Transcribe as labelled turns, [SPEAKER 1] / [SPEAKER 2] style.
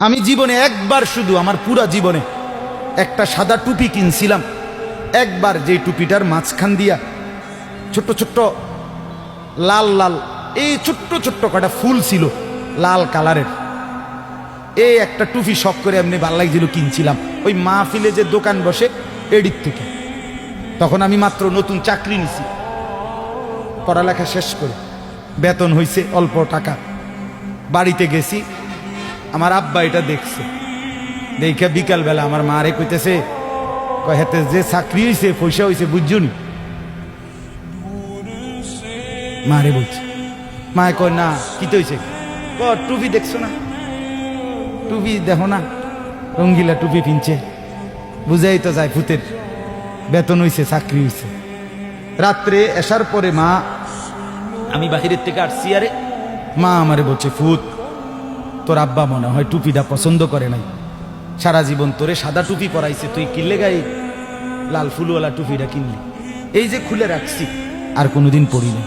[SPEAKER 1] আমি জীবনে একবার, শুধু আমার পুরা জীবনে একটা সাদা টুপি কিনছিলাম একবার, যে টুপিটার মাঝখান দিয়া ছোট্ট ছোট্ট লাল লাল এই ছোট্ট ছোট্ট কটা ফুল ছিল লাল কালারের। এই একটা টুপি শখ করে এমনি ভাল লাগছিল, কিনছিলাম ওই মাহফিলে যে দোকান বসে এডির থেকে। তখন আমি মাত্র নতুন চাকরি নিছি, পড়ালেখা শেষ করে বেতন হইছে অল্প টাকা। বাড়িতে গেছি, আমার আব্বা এটা দেখছে, দেখে বিকালবেলা আমার মারে কইতেছে, হেতে যে চাকরি হয়েছে পয়সা হয়েছে বুঝছনি? মারে বলছে, মায়ে কয় না, কি তো হয়েছে? টুপি দেখছো না, টুপি দেখো না, রঙ্গিলা টুপি পিনছে, বুঝাই তো যায় ভূতের বেতন হয়েছে, চাকরি হয়েছে। রাত্রে আসার পরে মা, আমি বাহিরের থেকে আসছি, আরে মা আমারে বলছে, ফুত তোর আব্বা মনে হয় টুপিটা পছন্দ করে নাই, সারা জীবন তোরে সাদা টুপি পরাইছে, তুই কিনলে গাই লাল ফুলওয়ালা টুপিটা কিনলি, এই যে খুলে রাখছি আর কোনোদিন পরি নাই।